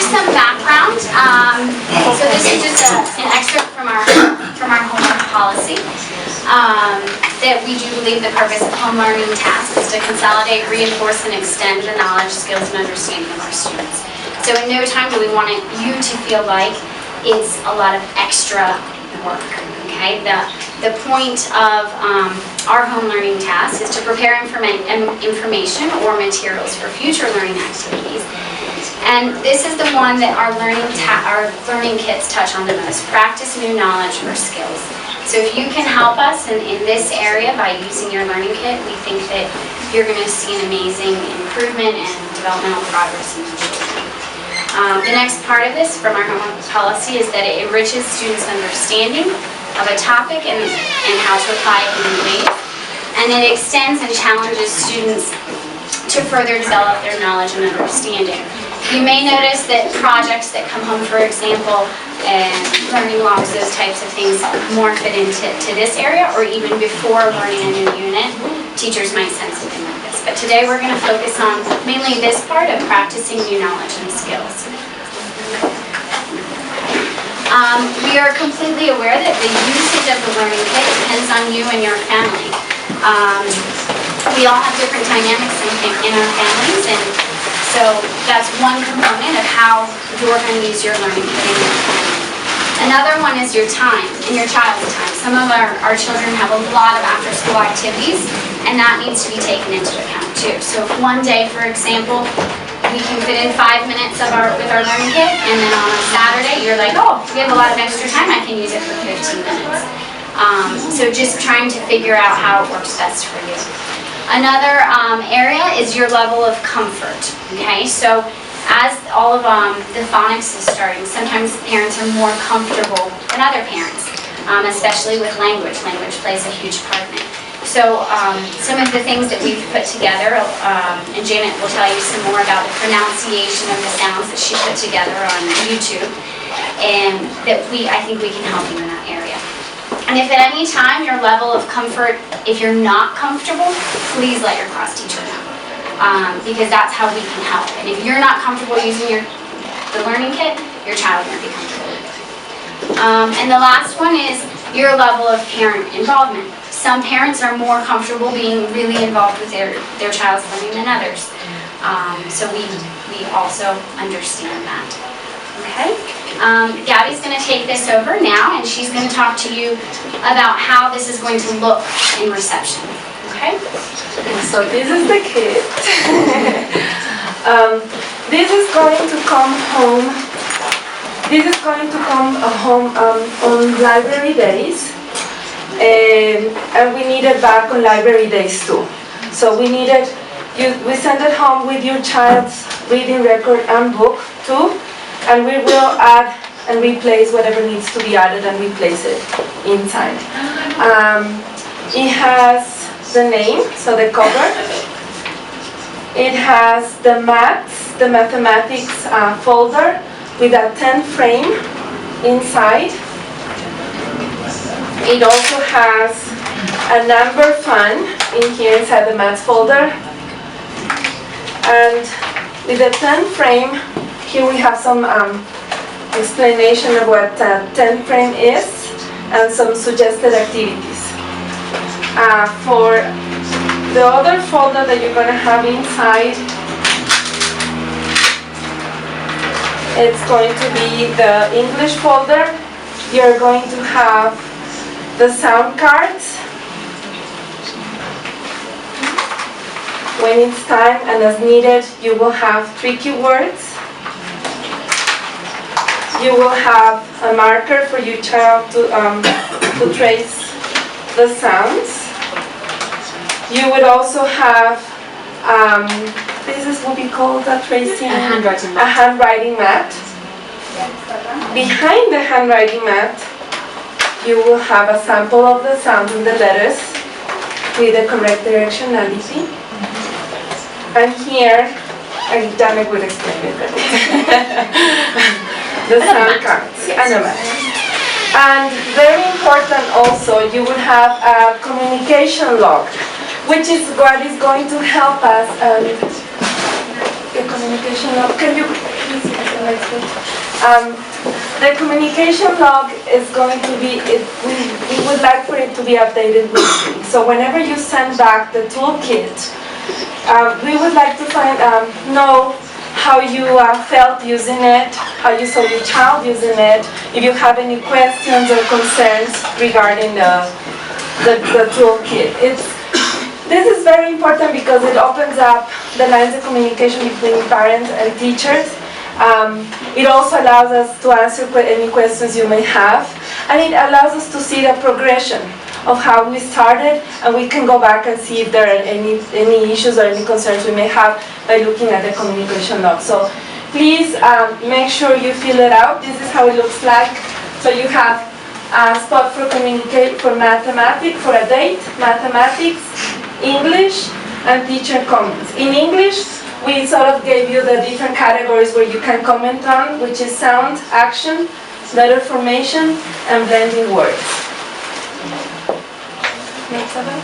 some background. So this is just an excerpt from our homework policy. That we do believe the purpose of home learning tasks is to consolidate, reinforce, and extend the knowledge, skills, and understanding of our students. So in no time do we want you to feel like it's a lot of extra work. Okay, the point of our home learning task is to prepare information or materials for future learning activities. And this is the one that our learning kits touch on the most: practice new knowledge or skills. So if you can help us in this area by using your learning kit, we think that you're going to see an amazing improvement and developmental progress in your children. The next part of this from our homework policy is that it enriches students' understanding of a topic and how to apply it in new ways. And it extends and challenges students to further develop their knowledge and understanding. You may notice that projects that come home, for example, and learning logs, those types of things, more fit into this area, or even before learning a new unit, teachers might send something like this. But today we're going to focus on mainly this part of practicing new knowledge and skills. We are completely aware that the usage of the learning kit depends on you and your family. We all have different dynamics in our families, and so that's one component of how you're going to use your learning kit in your family. Another one is your time, and your child's time. Some of our children have a lot of after-school activities, and that needs to be taken into account too. So if one day, for example, we can fit in 5 minutes with our learning kit, and then on a Saturday you're like, oh, we have a lot of extra time, I can use it for 15 minutes. So just trying to figure out how it works best for you. Another area is your level of comfort. Okay, so as all of the phonics is starting, sometimes parents are more comfortable than other parents, especially with language. Language plays a huge part in it. So some of the things that we've put together, and Janet will tell you some more about the pronunciation of the sounds that she put together on YouTube, and that I think we can help you in that area. And if at any time your level of comfort, if you're not comfortable, please let your class teacher know, because that's how we can help. And if you're not comfortable using the learning kit, your child won't be comfortable with it. And the last one is your level of parent involvement. Some parents are more comfortable being really involved with their child's learning than others. So we also understand that. Okay? Gabby's going to take this over now, and she's going to talk to you about how this is going to look in reception. Okay? So this is the kit. This is going to come home. This is going to come home on library days, and we need it back on library days too. So we send it home with your child's reading record and book too. And we will add and replace whatever needs to be added and replace it inside. It has the name, so the cover. It has the mathematics folder with a 10 frame inside. It also has a number fun in here inside the math folder. And with the 10 frame, here we have some explanation of what 10 frame is and some suggested activities. For the other folder that you're going to have inside, it's going to be the English folder. You're going to have the sound cards. When it's time and as needed, you will have 3 keywords. You will have a marker for your child to trace the sounds. You would also have, this is what we call the tracing, a handwriting mat. Behind the handwriting mat, you will have a sample of the sounds and the letters with the correct directionality. And here, Janet will explain it. The sound cards and a map. And very important also, you will have a communication log, which is what is going to help us. The communication log. Can you please? next page. The communication log is going to be, we would like for it to be updated weekly. So whenever you send back the toolkit, we would like to know how you felt using it, how you saw your child using it, if you have any questions or concerns regarding the toolkit. This is very important because it opens up the lines of communication between parents and teachers. It also allows us to answer any questions you may have, and it allows us to see the progression of how we started, and we can go back and see if there are any issues or any concerns we may have by looking at the communication log. So please make sure you fill it out. This is how it looks like. So you have a spot for communicate, for mathematics, for a date, mathematics, English, and teacher comments. In English, we sort of gave you the different categories where you can comment on, which is sound, action, letter formation, and blending words. Next slide.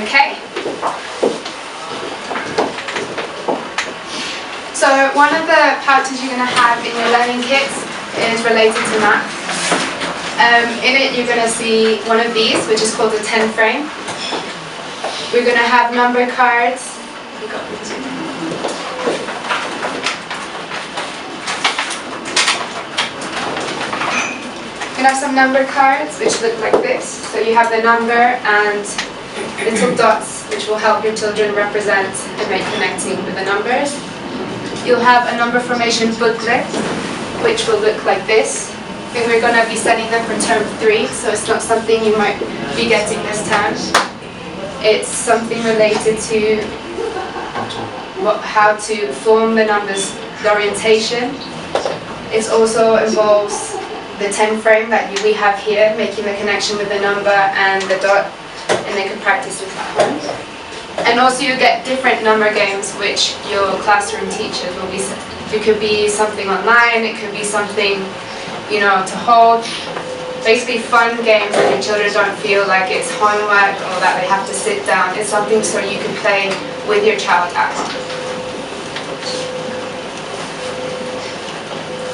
Okay. So one of the pouches you're going to have in your learning kits is related to math. In it you're going to see one of these, which is called the 10 frame. We're going to have number cards. We're going to have some number cards which look like this. So you have the number and little dots which will help your children represent and make connecting with the numbers. You'll have a number formation booklet which will look like this. I think we're going to be sending them for term 3, so it's not something you might be getting this term. It's something related to how to form the numbers, the orientation. It also involves the 10 frame that we have here, making the connection with the number and the dot, and they can practice with that one. And also you get different number games which your classroom teachers will be, it could be something online, it could be something, to hold. Basically fun games that your children don't feel like it's homework or that they have to sit down. It's something so you can play with your child at home.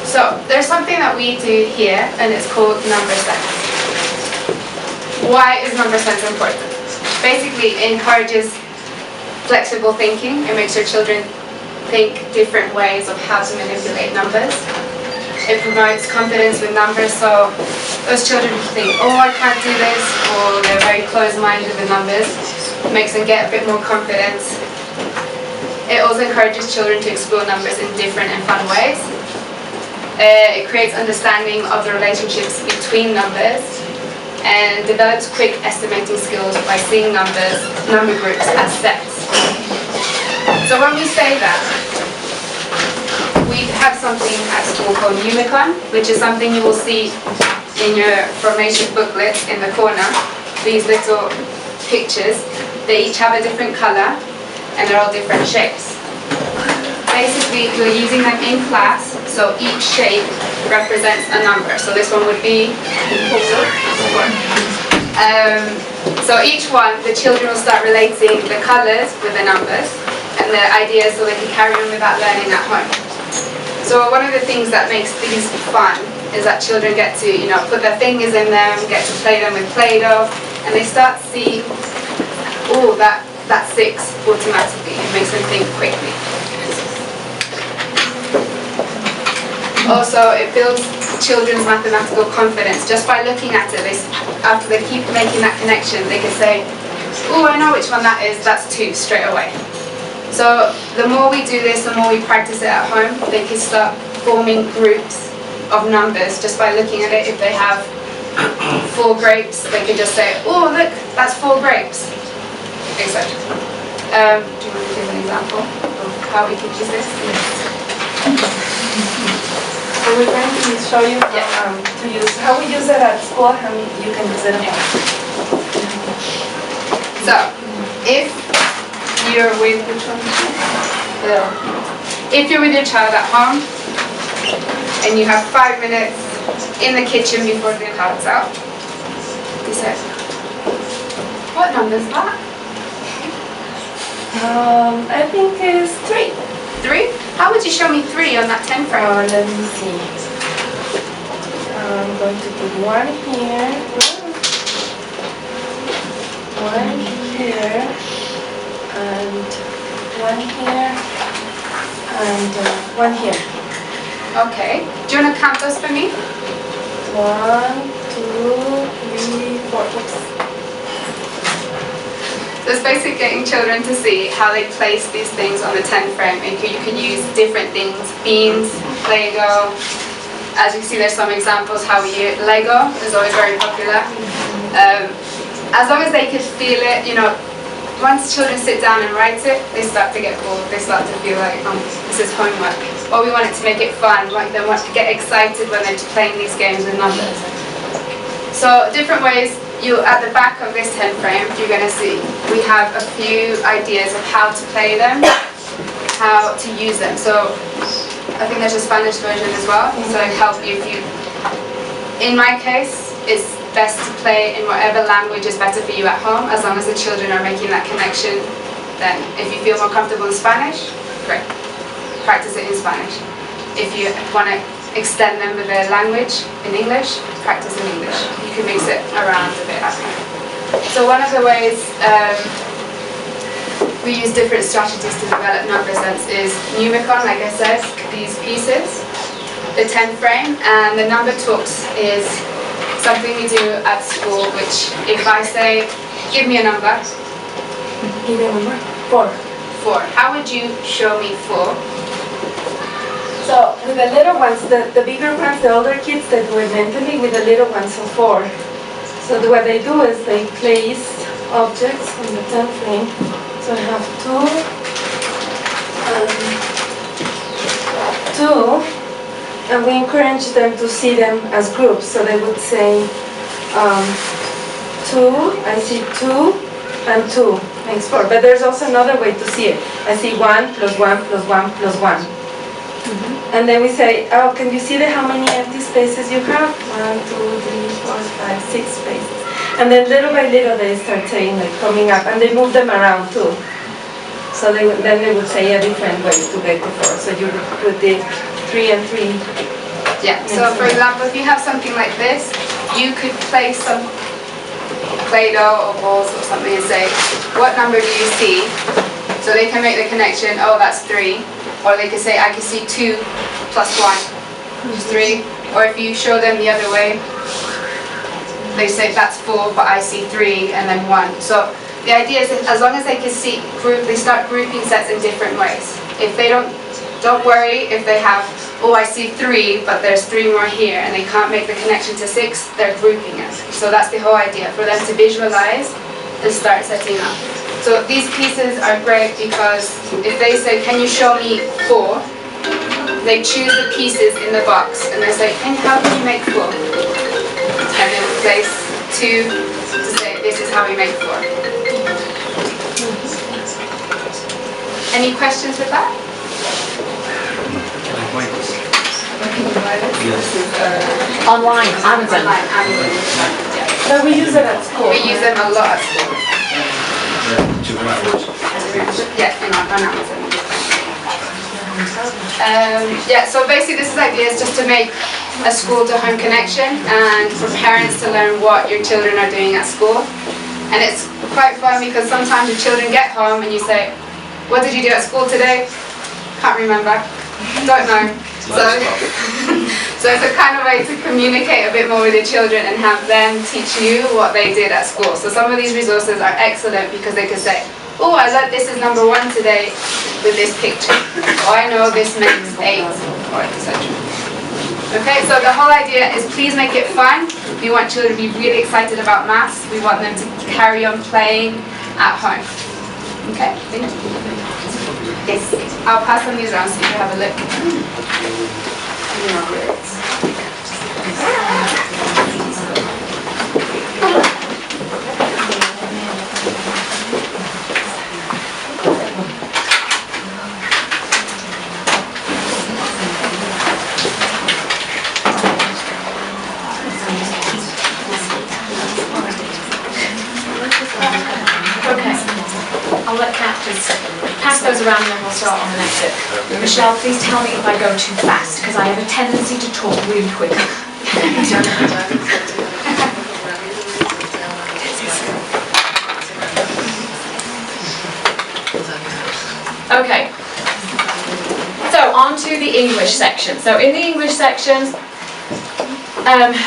So there's something that we do here, and it's called number sense. Why is number sense important? Basically, it encourages flexible thinking. It makes your children think different ways of how to manipulate numbers. It promotes confidence with numbers, so those children who think, oh, I can't do this, or they're very closed-minded with numbers, it makes them get a bit more confidence. It also encourages children to explore numbers in different and fun ways. It creates understanding of the relationships between numbers and develops quick estimating skills by seeing number groups as sets. So when we say that, we have something at school called Numicon, which is something you will see in your formation booklet in the corner. These little pictures, they each have a different color and they're all different shapes. Basically, you're using them in class, so each shape represents a number. So this one would be 4. So each one, the children will start relating the colors with the numbers and the ideas so they can carry on with that learning at home. So one of the things that makes these fun is that children get to, put their fingers in them, get to play them with Play-Doh, and they start to see, oh, that's 6 automatically. It makes them think quickly. Also, it builds children's mathematical confidence. Just by looking at it, after they keep making that connection, they can say, oh, I know which one that is, that's 2 straight away. So the more we do this, the more we practice it at home, they can start forming groups of numbers just by looking at it. If they have 4 grapes, they can just say, oh, look, that's 4 grapes, etc. Do you want to give an example of how we could use this? So we're going to show you how we use it at school, how you can use it at home. So, if you're with your child at home and you have 5 minutes in the kitchen before the child's out, 56. What number is that? I think it's 3. 3? How would you show me 3 on that 10 frame? Let me see. I'm going to put 1 here. 1 here. And 1 here. And 1 here. Okay. Do you want to count those for me? 1, 2, 3, 4. Oops. So it's basically getting children to see how they place these things on the 10 frame. And you can use different things, beans, Lego. As you can see, there's some examples how we use Lego is always very popular. As long as they could feel it, you know, once children sit down and write it, they start to get bored. They start to feel like, oh, this is homework. Or we want it to make it fun, like they want to get excited when they're playing these games with numbers. So different ways. At the back of this 10 frame, you're going to see we have a few ideas of how to play them, how to use them. So I think there's a Spanish version as well, so it'll help you if you. In my case, it's best to play in whatever language is better for you at home, as long as the children are making that connection. Then, if you feel more comfortable in Spanish, great, practice it in Spanish. If you want to extend them with their language in English, practice in English. You can mix it around a bit. So one of the ways we use different strategies to develop number sense is Numicon, like I said, these pieces, the 10 frame, and the number talks is something we do at school, which if I say, give me a number. Give me a number. 4. 4. How would you show me 4? So with the little ones, the bigger ones, the older kids, they do it mentally. With the little ones, so 4. So what they do is they place objects on the 10 frame. So I have 2, and we encourage them to see them as groups. So they would say 2, I see 2, and 2 makes 4. But there's also another way to see it. I see 1 plus 1 plus 1 plus 1. And then we say, oh, can you see how many empty spaces you have? 1, 2, 3, 4, 5, 6 spaces. And then little by little they start saying, like, coming up, and they move them around too. So then they would say a different way to get to 4. So you would put the 3 and 3. Yeah, so for example, if you have something like this, you could place some Play-Doh or balls or something and say, what number do you see? So they can make the connection, oh, that's 3. Or they could say, I can see 2 plus 1, which is 3. Or if you show them the other way, they say that's 4, but I see 3 and then 1. So the idea is that as long as they can see, they start grouping sets in different ways. If they don't worry if they have, oh, I see 3, but there's 3 more here, and they can't make the connection to 6, they're grouping it. So that's the whole idea, for them to visualize and start setting up. So these pieces are great because if they say, can you show me 4? They choose the pieces in the box and they say, how can you make 4? And then place 2 to say, this is how we make 4. Any questions with that? Online, Amazon. Online, Amazon. Yeah. But we use it at school. We use them a lot at school. Yeah, on Amazon. So basically this idea is just to make a school-to-home connection and for parents to learn what your children are doing at school. And it's quite fun because sometimes your children get home and you say, what did you do at school today? Can't remember. Don't know. So it's a kind of way to communicate a bit more with your children and have them teach you what they did at school. So some of these resources are excellent because they can say, oh, I learned this is number 1 today with this picture. Or I know this makes 8, or etc. Okay, so the whole idea is please make it fun. We want children to be really excited about maths. We want them to carry on playing at home. Okay, thank you. Yes, I'll pass on these around so you can have a look. around and then we'll start on the next bit. Michelle, please tell me if I go too fast, because I have a tendency to talk really quick. Okay, so on to the English section. So in the English section,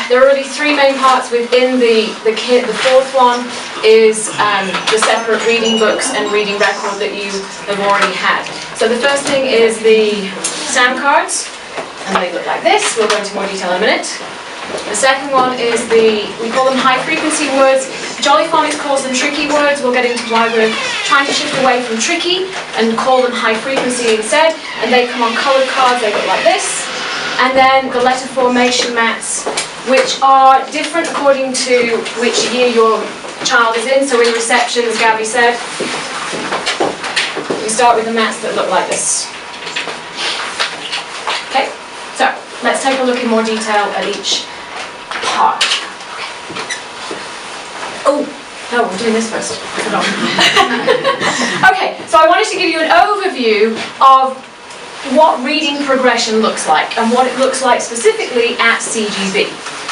there are really three main parts within the kit. The fourth one is the separate reading books and reading record that you have already had. So the first thing is the sound cards, and they look like this. We'll go into more detail in a minute. The second one is we call them high frequency words. Jollyphonics calls them tricky words. We'll get into why we're trying to shift away from tricky and call them high frequency instead. And they come on colored cards, they look like this. And then the letter formation mats, which are different according to which year your child is in. So in reception, as Gabby said, we start with the mats that look like this. Okay, so let's take a look in more detail at each part. Oh, no, we're doing this first. I forgot. Okay, so I wanted to give you an overview of what reading progression looks like and what it looks like specifically at CGB.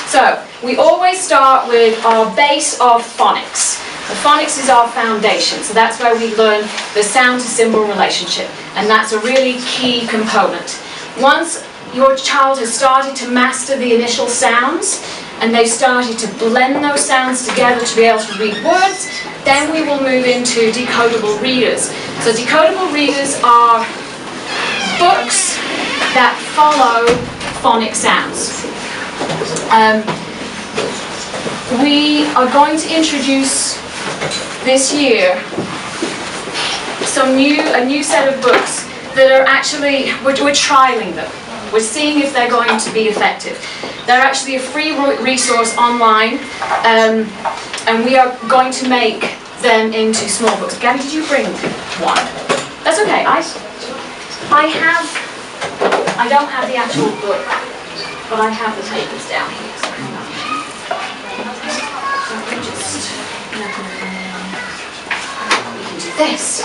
So, we always start with our base of phonics. The phonics is our foundation, so that's where we learn the sound to symbol relationship, and that's a really key component. Once your child has started to master the initial sounds, and they've started to blend those sounds together to be able to read words, then we will move into decodable readers. So decodable readers are books that follow phonic sounds. We are going to introduce this year a new set of books that are actually, we're trialing them. We're seeing if they're going to be effective. They're actually a free resource online, and we are going to make them into small books. Gabby, did you bring one? That's okay. I don't have the actual book, but I have the papers down here. So hang on. Let me just do this.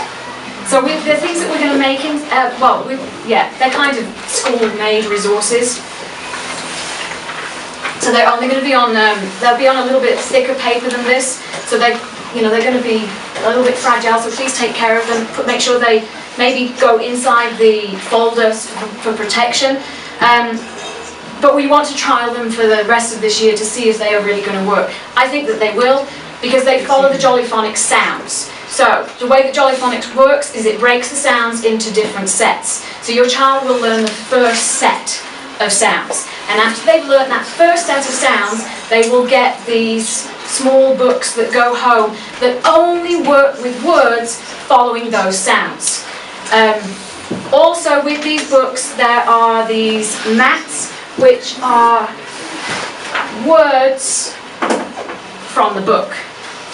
So the things that we're going to make in, they're kind of school-made resources. So they're only going to be on, they'll be on a little bit thicker paper than this. So they're going to be a little bit fragile. So please take care of them. Make sure they maybe go inside the folders for protection. But we want to trial them for the rest of this year to see if they are really going to work. I think that they will, because they follow the Jollyphonics sounds. So the way that Jollyphonics works is it breaks the sounds into different sets. So your child will learn the first set of sounds. And after they've learned that first set of sounds, they will get these small books that go home that only work with words following those sounds. Also with these books there are these mats, which are words from the book.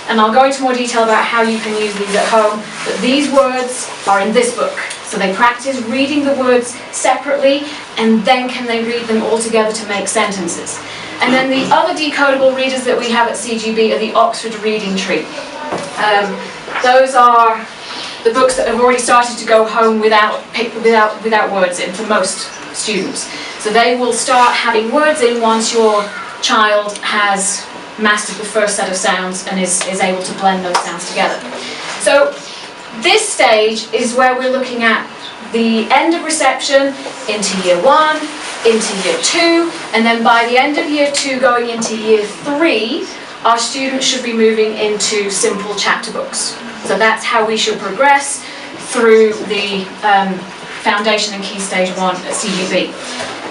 And I'll go into more detail about how you can use these at home, but these words are in this book. So they practice reading the words separately, and then can they read them all together to make sentences. And then the other decodable readers that we have at CGB are the Oxford Reading Tree. Those are the books that have already started to go home without words in for most students. So they will start having words in once your child has mastered the first set of sounds and is able to blend those sounds together. So this stage is where we're looking at the end of reception into year 1, into year 2, and then by the end of year 2 going into year 3, our students should be moving into simple chapter books. So that's how we should progress through the Foundation and Key Stage 1 at CGB.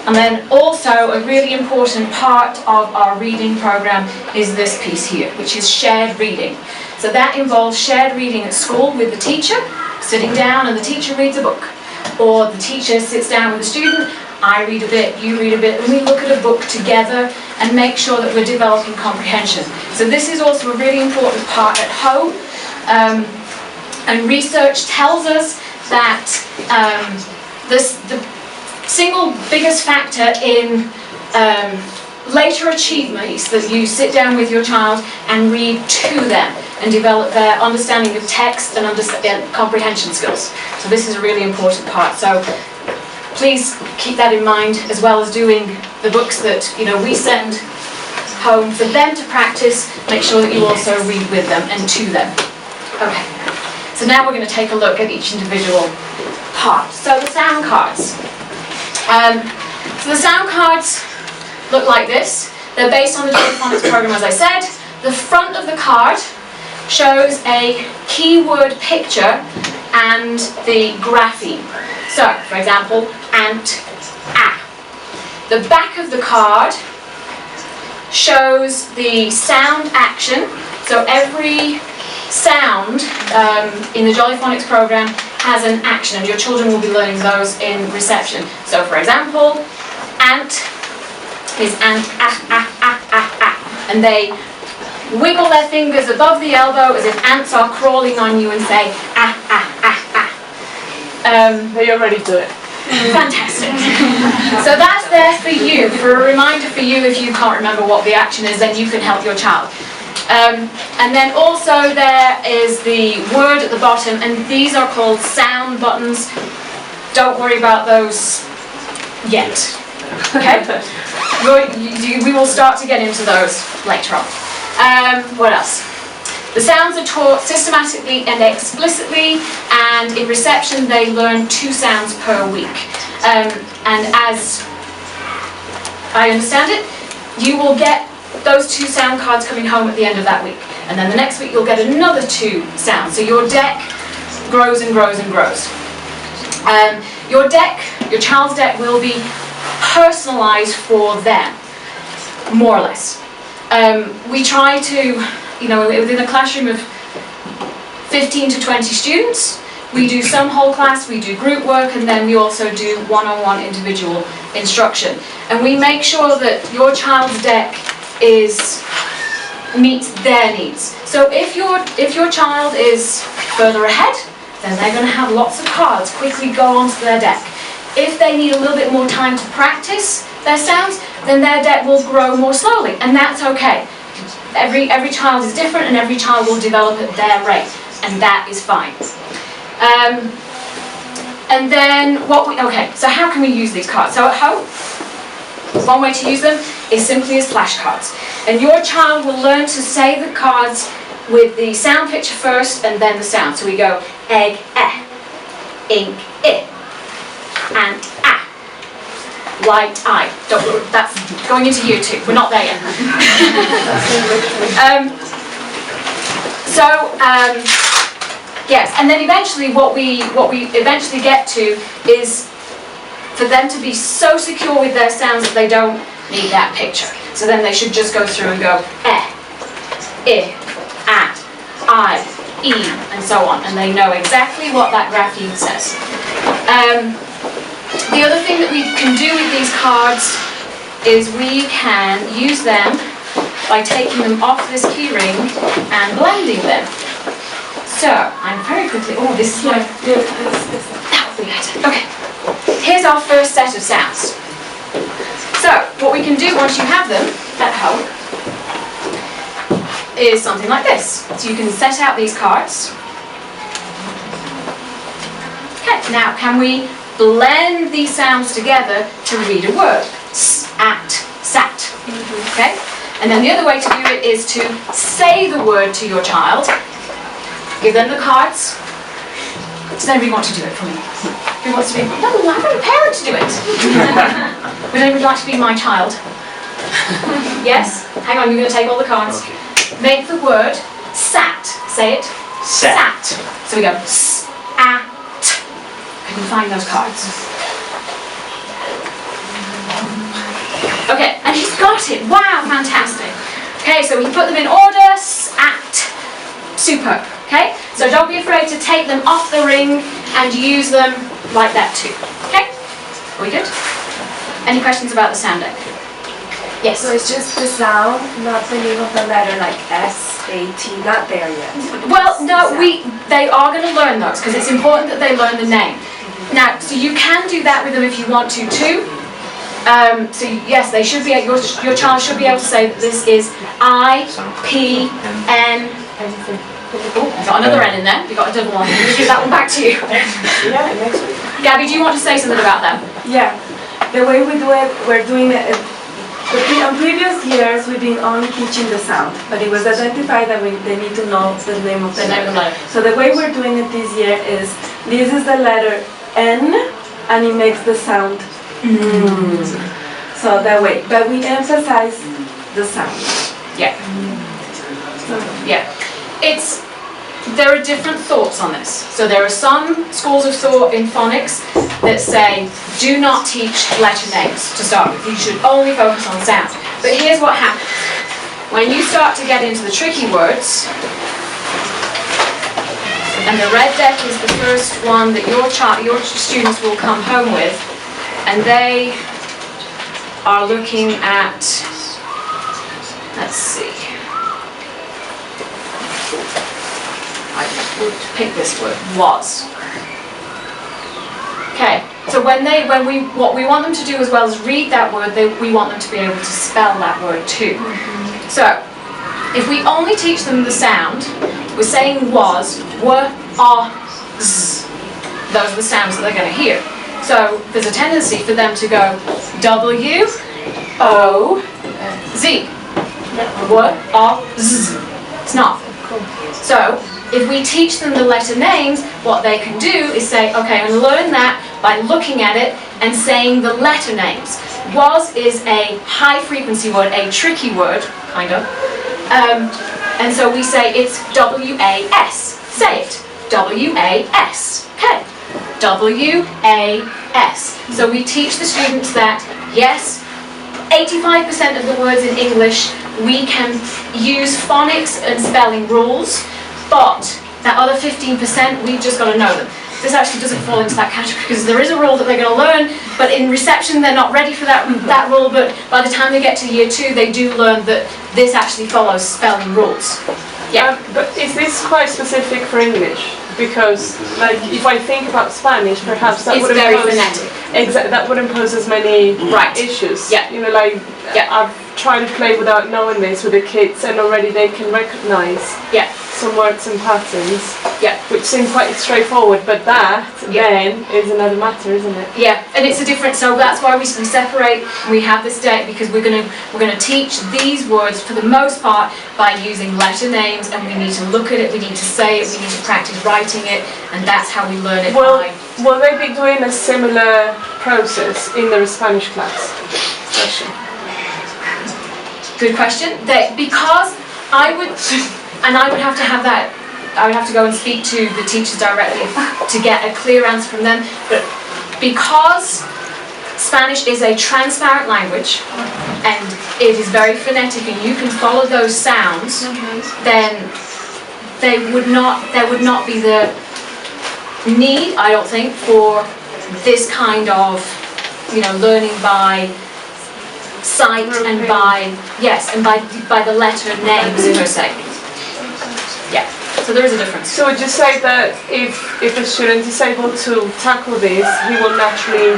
And then also a really important part of our reading program is this piece here, which is shared reading. So that involves shared reading at school with the teacher, sitting down and the teacher reads a book. Or the teacher sits down with the student, I read a bit, you read a bit, and we look at a book together and make sure that we're developing comprehension. So this is also a really important part at home. And research tells us that the single biggest factor in later achievement is that you sit down with your child and read to them. and develop their understanding of text and comprehension skills. So this is a really important part. So please keep that in mind, as well as doing the books that we send home for them to practice. Make sure that you also read with them and to them. Okay, so now we're going to take a look at each individual part. So the sound cards. So the sound cards look like this. They're based on the Jolly program, as I said. The front of the card shows a keyword picture and the grapheme. So, for example, ant, ah. The back of the card shows the sound action. So every sound in the Jolly Phonics program has an action, and your children will be learning those in reception. So, for example, ant is ant, ah, ah, ah, ah, ah. And they wiggle their fingers above the elbow as if ants are crawling on you and say, ah, ah, ah, ah. They already do it. Fantastic. So that's there for you, for a reminder for you if you can't remember what the action is, then you can help your child. And then also there is the word at the bottom, and these are called sound buttons. Don't worry about those yet. Okay? We will start to get into those later on. What else? The sounds are taught systematically and explicitly, and in reception they learn 2 sounds per week. And as I understand it, you will get those 2 sound cards coming home at the end of that week. And then the next week you'll get another 2 sounds. So your deck grows and grows and grows. Your deck, your child's deck, will be personalised for them, more or less. We try to, within a classroom of 15 to 20 students, we do some whole class, we do group work, and then we also do one-on-one individual instruction. And we make sure that your child's deck meets their needs. So if your child is further ahead, then they're going to have lots of cards quickly go onto their deck. If they need a little bit more time to practice their sounds, then their deck will grow more slowly, and that's okay. Every child is different, and every child will develop at their rate, and that is fine. And then so how can we use these cards? So at home, one way to use them is simply as flashcards. And your child will learn to say the cards with the sound picture first and then the sound. So we go egg, eh, ink, I, and ah, light, I. That's going into year 2. We're not there yet. Yes, and then eventually what we eventually get to is for them to be so secure with their sounds that they don't need that picture. So then they should just go through and go eh, I, I, E, and so on, and they know exactly what that grapheme says. The other thing that we can do with these cards is we can use them by taking them off this key ring and blending them. So, I'm very quickly, this is my, that will be later. Okay, here's our first set of sounds. So, what we can do once you have them at home is something like this. So you can set out these cards. Okay, now can we blend these sounds together to read a word? S, at, sat. Okay? And then the other way to do it is to say the word to your child. Give them the cards. Does anybody want to do it for me? Who wants to be? No, I want a parent to do it. Would anybody like to be my child? Yes? Hang on, you're going to take all the cards. Okay. Make the word sat. Say it. Sat. So we go s-at. Can you find those cards? Okay, and he's got it. Wow, fantastic. Okay, so we put them in order. Sat. Superb. Okay, so don't be afraid to take them off the ring and use them like that too. Okay, are we good? Any questions about the sound deck? Yes. So it's just the sound, not the name of the letter, like S-A-T, not there yet. Well, no, they are going to learn those because it's important that they learn the name. Now, so you can do that with them if you want to too. So yes, they should be. Your child should be able to say that this is I, P, N, Anything. You've got another N in there, you've got a double one. I'm going to give that one back to you. Yeah, next week. Gabby, do you want to say something about them? Yeah, the way we do it, we're doing it. On previous years, we've been only teaching the sound, but it was identified that they need to know the name of the letter. So the way we're doing it this year is, this is the letter N, and it makes the sound. So that way, but we emphasize the sound. Yeah. Yeah. There are different thoughts on this. So there are some schools of thought in phonics that say, do not teach letter names to start with. You should only focus on sounds. But here's what happens. When you start to get into the tricky words, and the red deck is the first one that your students will come home with, and they are looking at, let's see. I would pick this word, was. Okay, so what we want them to do as well as read that word, we want them to be able to spell that word too. So, if we only teach them the sound, we're saying was, were, are, z. Those are the sounds that they're going to hear. So, there's a tendency for them to go W, O, Z. Were, are, z. It's not. So, if we teach them the letter names, what they can do is say, okay, I'm going to learn that by looking at it and saying the letter names. Was is a high frequency word, a tricky word, kind of. And so we say it's W-A-S. Say it. W-A-S. Okay. W-A-S. So we teach the students that, yes, 85% of the words in English, we can use phonics and spelling rules, but that other 15%, we've just got to know them. This actually doesn't fall into that category because there is a rule that they're going to learn, but in reception they're not ready for that rule, but by the time they get to year 2, they do learn that this actually follows spelling rules. Yeah. But is this quite specific for English? Because, like, if I think about Spanish, perhaps that It's wouldn't very pose phonetic. that wouldn't pose as many Right. issues. Yeah. You know, like Yeah. I've tried to play without knowing this with the kids, and already they can recognise Yeah. some words and patterns. Yeah. Which seem quite straightforward, but that Yeah. then is another matter, isn't it? Yeah, and it's a different. So that's why we separate. We have this day because we're gonna teach these words for the most part by using letter names, and we need to look at it. We need to say it. We need to practice writing it, and that's how we learn it. Will they be doing a similar process in their Spanish class session? Good question. Because I would have to have that. I would have to go and speak to the teachers directly to get a clear answer from them. But because Spanish is a transparent language and it is very phonetic and you can follow those sounds, then there would not be the need, I don't think, for this kind of, learning by sight and by the letter names per se. Yeah. So there is a difference. So would you say that if a student is able to tackle this, he will naturally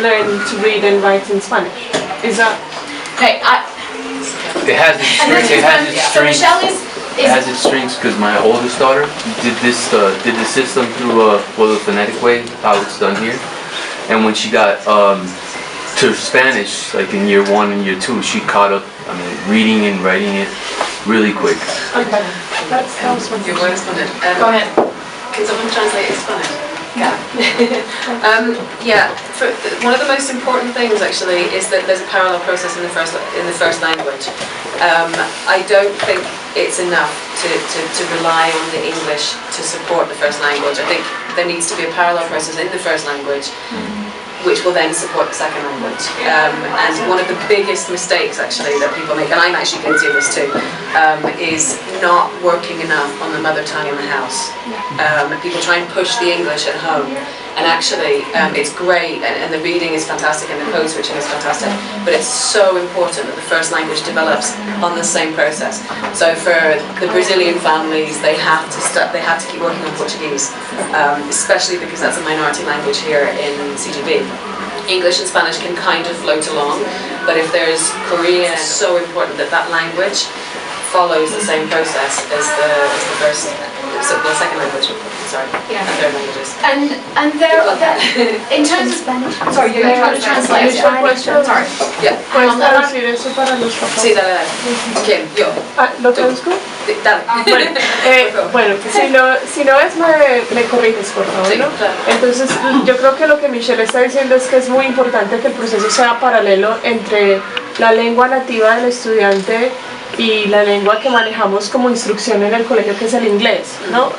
learn to read and write in Spanish? Is that? Okay, It has its strengths because my oldest daughter did the system through the phonetic way, how it's done here, and when she got to Spanish, like in year 1 and year 2, she caught up. I mean, reading and writing it really quick. Okay, that was one. Your word is Spanish. Go ahead. Can someone translate in Spanish? One of the most important things actually is that there's a parallel process in the first language. I don't think it's enough to rely on the English to support the first language. I think there needs to be a parallel process in the first language, which will then support the second language. And one of the biggest mistakes actually that people make, and I'm actually guilty of this too, is not working enough on the mother tongue in the house. People try and push the English at home, and actually it's great, and the reading is fantastic, and the code switching is fantastic, but it's so important that the first language develops on the same process. So for the Brazilian families, they have to keep working on Portuguese, especially because that's a minority language here in CGB. English and Spanish can kind of float along, but if there's Korean, it's so important that that language follows the same process as the first, so the second language, sorry, Yeah. and third languages. And there, in terms of Spanish, sorry, you're trying to translate. Sorry. Yeah. ¿Puedes traducir eso para los papás? Sí, dale, dale. ¿Quién? Yo. Ah, ¿lo traduzco? Dale. Bueno, si no ves, me corriges, por favor, Sí, ¿no? claro. Entonces, yo creo que lo que Michelle está diciendo es que es muy importante que el proceso sea paralelo entre la lengua nativa del estudiante y la lengua que manejamos como instrucción en el colegio, que es el inglés, ¿no?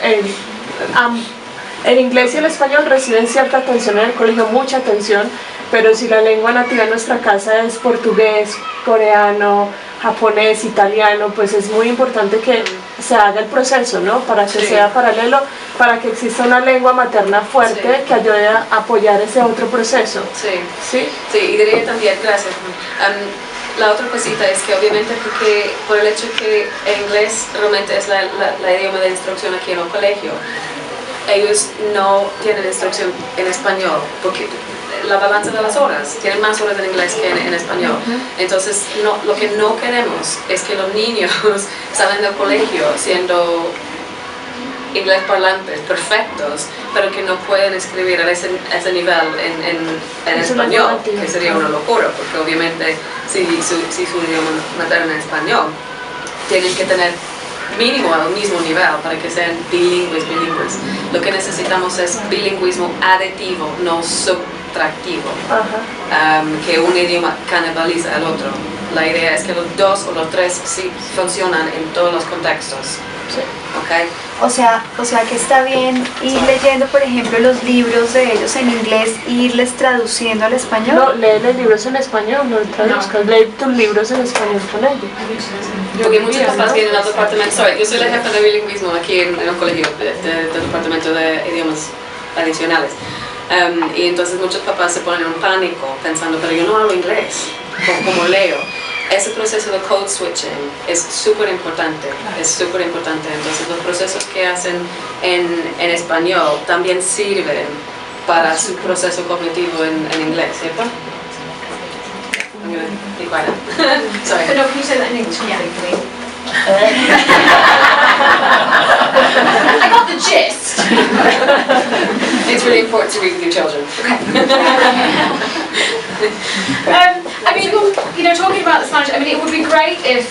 El inglés y el español reciben cierta atención en el colegio, mucha atención, pero si la lengua nativa en nuestra casa es portugués, coreano, japonés, italiano, pues es muy importante que se haga el proceso, ¿no? Para que Sí. sea paralelo, para que exista una lengua materna fuerte Sí. que ayude a apoyar ese otro proceso. Sí. ¿Sí? Sí, y diría también, gracias. La otra cosita es que obviamente porque por el hecho que el inglés realmente es la idioma de instrucción aquí en el colegio, ellos no tienen instrucción en español, porque la balanza de las horas, tienen más horas en inglés que en español. Entonces, lo que no queremos es que los niños salen del colegio siendo inglés parlantes perfectos, pero que no pueden escribir a ese nivel en Es una español, negativa. que sería una locura, porque obviamente si su idioma materno es español, tienen que tener mínimo al mismo nivel para que sean bilingües. Lo que necesitamos es bilingüismo aditivo, no subtractivo, Ajá. que un idioma canibaliza al otro. La idea es que los dos o los tres sí funcionan en todos los contextos. Sí. ¿Ok? O sea que está bien ir leyendo, por ejemplo, los libros de ellos en inglés e irles traduciendo al español. No, lee los libros en español, no traduzcas, lee tus libros en español con ellos. Porque muchos papás tienen el departamento, yo soy la jefa de bilingüismo aquí en el colegio del departamento de idiomas adicionales. Y entonces muchos papás se ponen en pánico pensando, pero yo no hablo inglés, como leo. Ese proceso de code switching es súper importante, Entonces los procesos que hacen en español también sirven para su proceso cognitivo en inglés, ¿cierto? I'm gonna be quiet now. Sorry. But no, can you say that in English? Yeah. I got the gist. It's really important to read with your children. I mean, you know, talking about the Spanish, I mean, it would be great if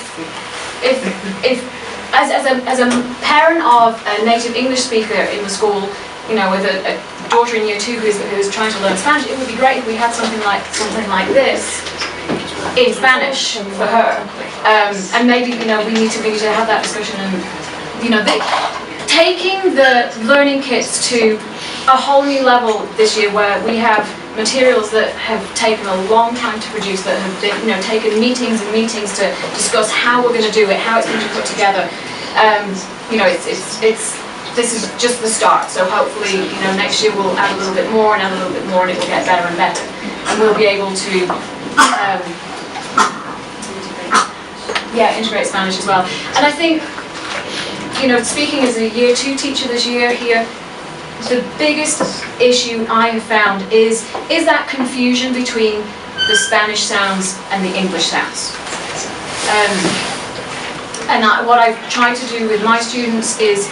as a parent of a native English speaker in the school, you know, with a daughter in year 2 who's trying to learn Spanish, it would be great if we had something like this in Spanish for her. And maybe, you know, we need to have that discussion and, you know, taking the learning kits to a whole new level this year, where we have materials that have taken a long time to produce, that have been, you know, taken meetings and meetings to discuss how we're going to do it, how it's going to be put together. You know, this is just the start. So hopefully, you know, next year we'll add a little bit more and add a little bit more, and it will get better and better, and we'll be able to integrate Spanish as well. And I think, you know, speaking as a year 2 teacher this year here, the biggest issue I have found is that confusion between the Spanish sounds and the English sounds. What I've tried to do with my students is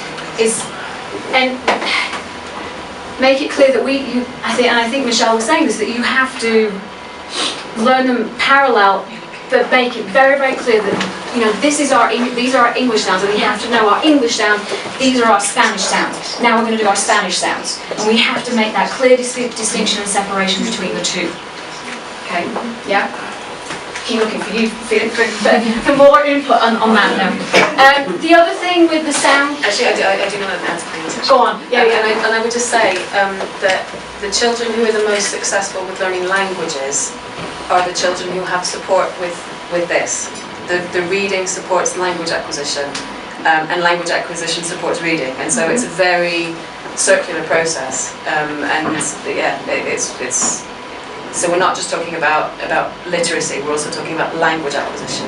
make it clear that I think Michelle was saying this, that you have to learn them parallel, but make it very, very clear that, you know, these are our English sounds, and we have to know our English sounds, these are our Spanish sounds. Now we're going to do our Spanish sounds. And we have to make that clear distinction and separation between the two. Okay? Yeah? Keep looking for you, for more input on that now. The other thing with the sound... Actually, I do know that answer. Go on. Yeah. And I would just say that the children who are the most successful with learning languages are the children who have support with this. The reading supports language acquisition, and language acquisition supports reading, and so it's a very circular process. It's so we're not just talking about literacy, we're also talking about language acquisition.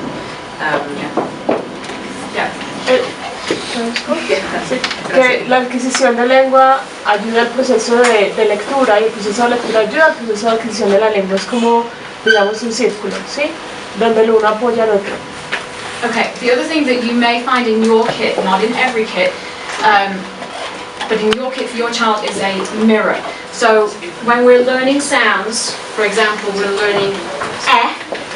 Que la adquisición de lengua ayuda al proceso de lectura, y el proceso de lectura ayuda al proceso de adquisición de la lengua. Es como, digamos, un círculo, ¿sí? Donde el uno apoya al otro. Okay, the other thing that you may find in your kit, not in every kit, but in your kit for your child is a mirror. So when we're learning sounds, for example, we're learning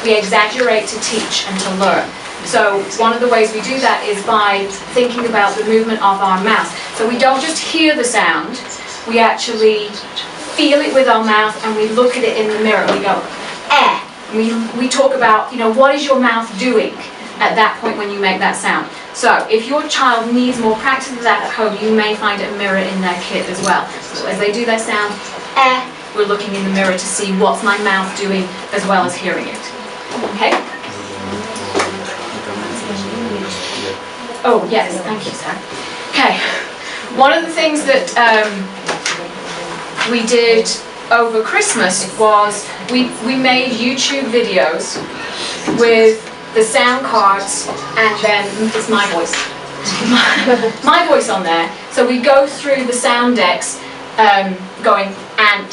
we exaggerate to teach and to learn. So one of the ways we do that is by thinking about the movement of our mouth. So we don't just hear the sound, we actually feel it with our mouth and we look at it in the mirror. We go, We talk about, what is your mouth doing at that point when you make that sound. So if your child needs more practice of that at home, you may find a mirror in their kit as well. So as they do their sound, we're looking in the mirror to see what's my mouth doing as well as hearing it. Okay? Oh, yes, thank you, Sarah. Okay, one of the things that we did over Christmas was we made YouTube videos with the sound cards and then it's my voice. My voice on there. So we go through the sound decks going and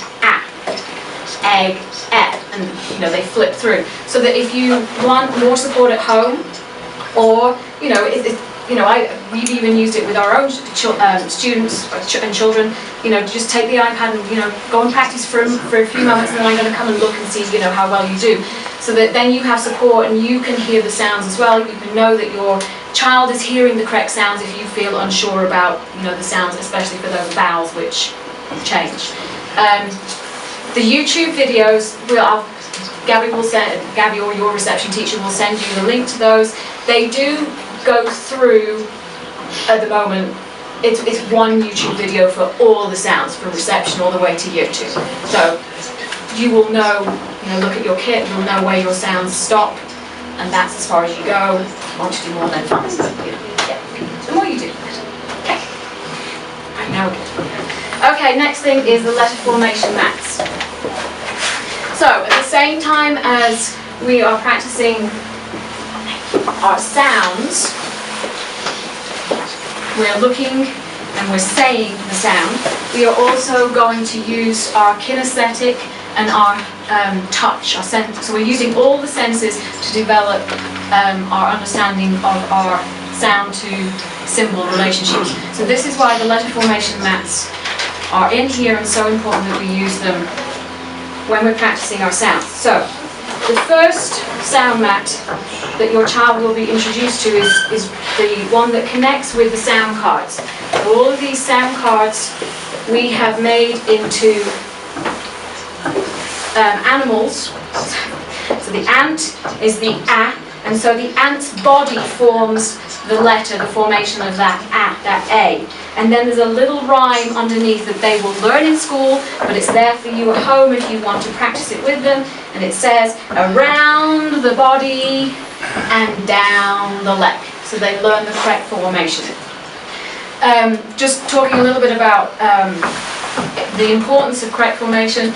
egg, and they flip through. So that if you want more support at home, or we've even used it with our own students and children. Just take the iPad and go and practice for a few moments, and then I'm going to come and look and see how well you do. So that then you have support and you can hear the sounds as well. You can know that your child is hearing the correct sounds if you feel unsure about the sounds, especially for those vowels which change. The YouTube videos, Gabby or your reception teacher will send you the link to those. They do go through, at the moment, it's one YouTube video for all the sounds, from reception all the way to year 2. So you will know, look at your kit, you'll know where your sounds stop, and that's as far as you go. If you want to do more, then fine. The more you do, the better. Okay. Right, now we're good. Okay, next thing is the letter formation mats. So at the same time as we are practicing our sounds, we're looking and we're saying the sound. We are also going to use our kinesthetic and our touch, our sense. So we're using all the senses to develop our understanding of our sound to symbol relationships. So this is why the letter formation mats are in here and so important that we use them when we're practicing our sounds. So the first sound mat that your child will be introduced to is the one that connects with the sound cards. So all of these sound cards we have made into animals. So the ant is the A, and so the ant's body forms the letter, the formation of that A. And then there's a little rhyme underneath that they will learn in school, but it's there for you at home if you want to practice it with them. And it says, around the body and down the leg. So they learn the correct formation. Just talking a little bit about the importance of correct formation.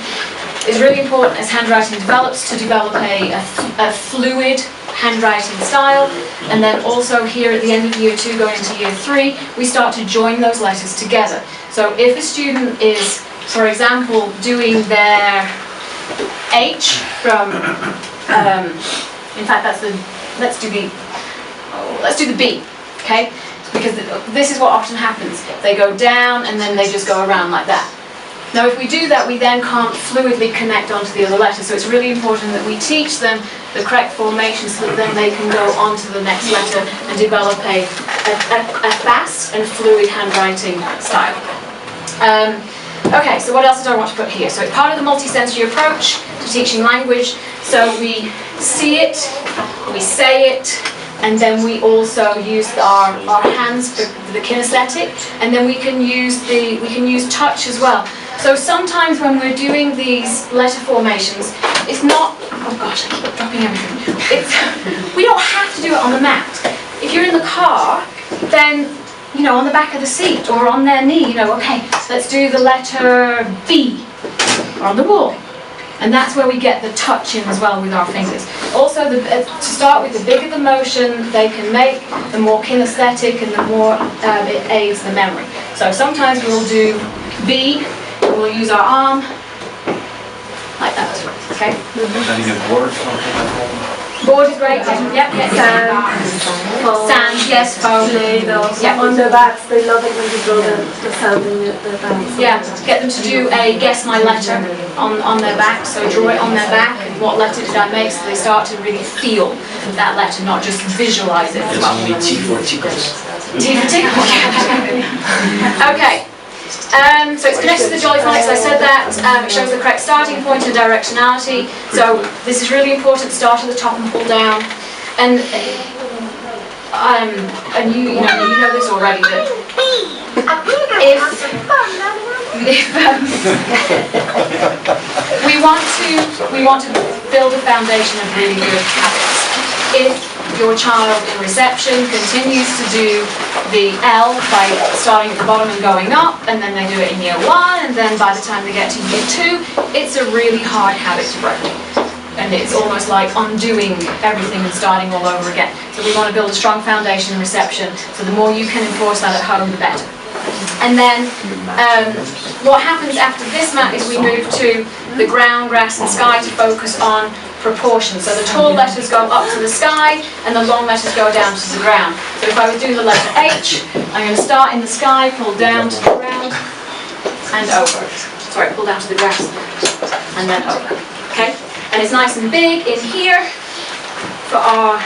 It's really important as handwriting develops to develop a fluid handwriting style, and then also here at the end of year 2 going into year 3 we start to join those letters together. So if a student is, for example, doing their H from in fact let's do the B, okay, because this is what often happens. They go down and then they just go around like that. Now if we do that, we then can't fluidly connect onto the other letter, so it's really important that we teach them the correct formation so that then they can go on to the next letter and develop a fast and fluid handwriting style. Okay, so what else did I want to put here? So it's part of the multisensory approach to teaching language. So we see it, we say it, and then we also use our hands for the kinesthetic, and then we can use touch as well. So sometimes when we're doing these letter formations, it's not, oh gosh, I keep dropping everything. We don't have to do it on the mat. If you're in the car, then, on the back of the seat or on their knee, okay, let's do the letter B, or on the wall. And that's where we get the touch in as well with our fingers. Also, to start with, the bigger the motion they can make, the more kinesthetic and the more it aids the memory. So sometimes we'll do B, and we'll use our arm, like that, okay? Board is great. Yep. Sand, Sand, yes, foam. Play-Doh. Yeah. On the backs, they love it when you draw the sand in the backs. Yeah, get them to do a guess my letter on their back. So draw it on their back. And what letter did I make? So they start to really feel that letter, not just visualize it. T for tickles. Okay. So it's connected to the Jollyphonics, I said that. It shows the correct starting point and directionality. So this is really important, start at the top and pull down. And you know this already, that if we want to build a foundation of really good habits. If your child in reception continues to do the L by starting at the bottom and going up, and then they do it in year 1, and then by the time they get to year 2, it's a really hard habit to break. And it's almost like undoing everything and starting all over again. So we want to build a strong foundation in reception, so the more you can enforce that at home, the better. And then what happens after this mat is we move to the ground, grass and sky to focus on proportion. So the tall letters go up to the sky and the long letters go down to the ground. So if I would do the letter H, I'm going to start in the sky, pull down to the ground and over. Sorry, pull down to the grass and then over. Okay? And it's nice and big in here for our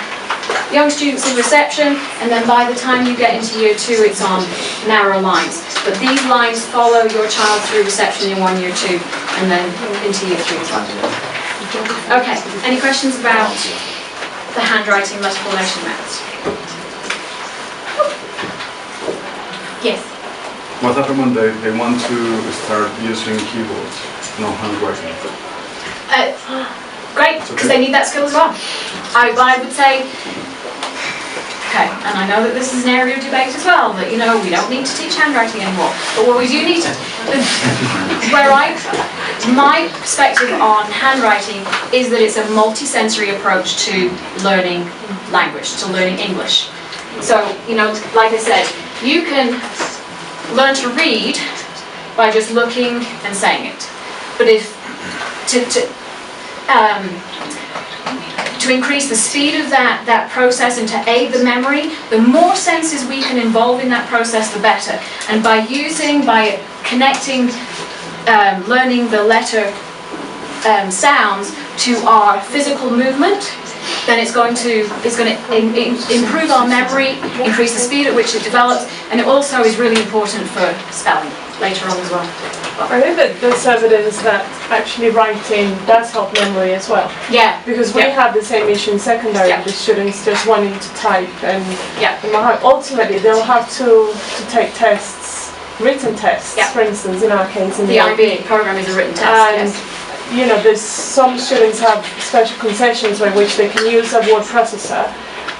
young students in reception, and then by the time you get into year 2 it's on narrow lines. But these lines follow your child through reception in 1, year 2 and then into year 3 as well. Okay, any questions about the handwriting letter formation maths? Yes? What happens when they want to start using keyboards, no handwriting? Great, because they need that skill as well. I would say, okay, and I know that this is an area of debate as well, that, we don't need to teach handwriting anymore. But what we do need to, my perspective on handwriting is that it's a multi-sensory approach to learning language, to learning English. So, like I said, you can learn to read by just looking and saying it. But to increase the speed of that process and to aid the memory, the more senses we can involve in that process, the better. And by connecting, learning the letter sounds to our physical movement, then it's going to improve our memory, increase the speed at which it develops, and it also is really important for spelling later on as well. I think that there's evidence that actually writing does help memory as well. Yeah. Because we have the same issue in secondary, the students just wanting to type, and ultimately they'll have to take tests, written tests, for instance, in our case in the IB program is a written test. And there's some students have special concessions by which they can use a word processor,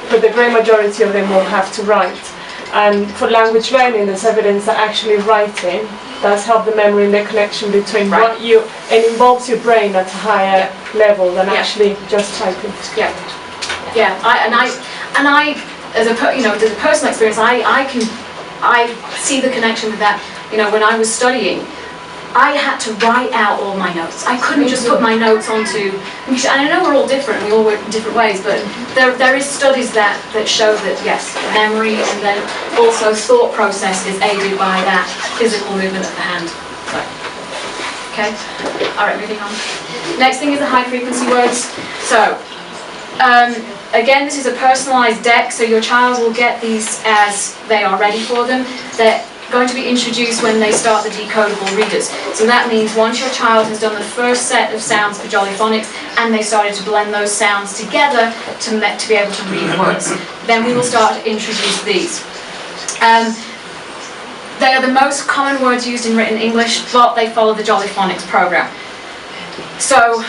but the great majority of them will have to write. And for language learning, there's evidence that actually writing does help the memory and the connection between and involves your brain at a higher level than actually just typing. Yeah. I as a personal experience, I see the connection with that. When I was studying, I had to write out all my notes. I couldn't just put my notes onto. And I know we're all different. We all work in different ways, but there is studies that show that yes, memory and then also thought process is aided by that physical movement of the hand. So, okay. All right, moving on. Next thing is the high frequency words. So, again, this is a personalized deck, so your child will get these as they are ready for them. They're going to be introduced when they start the decodable readers. So that means once your child has done the first set of sounds for Jollyphonics and they started to blend those sounds together to be able to read words, then we will start to introduce these. They are the most common words used in written English, but they follow the Jollyphonics program. So,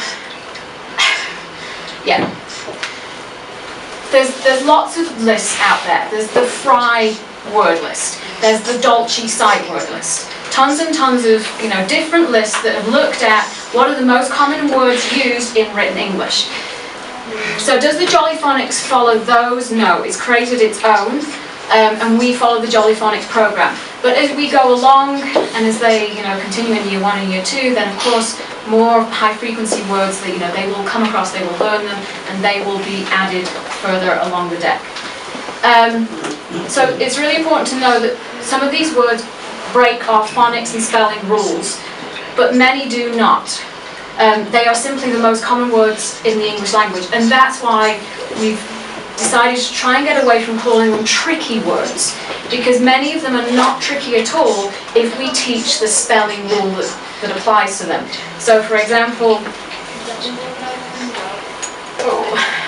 yeah. There's lots of lists out there. There's the Fry word list. There's the Dolce sight word list. Tons and tons of different lists that have looked at what are the most common words used in written English. So does the Jollyphonics follow those? No, it's created its own, and we follow the Jollyphonics program. But as we go along, and as they continue in year 1 and year 2, then of course more high frequency words that they will come across, they will learn them, and they will be added further along the deck. So it's really important to know that some of these words break our phonics and spelling rules, but many do not. They are simply the most common words in the English language, and that's why we've decided to try and get away from calling them tricky words, because many of them are not tricky at all if we teach the spelling rule that applies to them. So for example,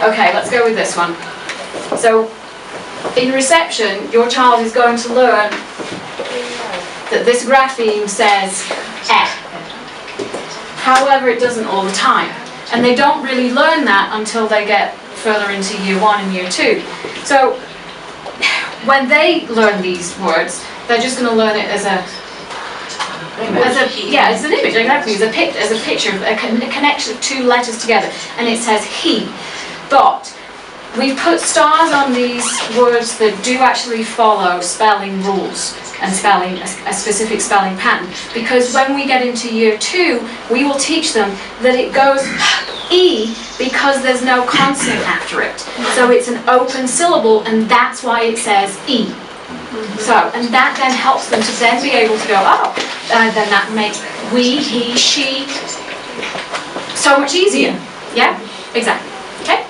okay, let's go with this one. So in reception, your child is going to learn that this grapheme says eh. However, it doesn't all the time. And they don't really learn that until they get further into year 1 and year 2. So when they learn these words, they're just going to learn it as it's an image, exactly, as a picture, a connection of two letters together, and it says he. But we put stars on these words that do actually follow spelling rules and spelling a specific spelling pattern, because when we get into year 2, we will teach them that it goes E because there's no consonant after it. So it's an open syllable, and that's why it says E. So, and that then helps them to then be able to go, then that makes we, he, she so much easier. Yeah? Exactly. Okay?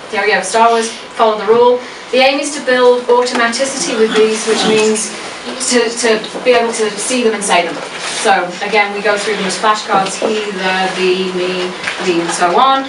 There we go, Star Wars, follow the rule. The aim is to build automaticity with these, which means to be able to see them and say them. So again, we go through them as flashcards, he, the, me, and so on.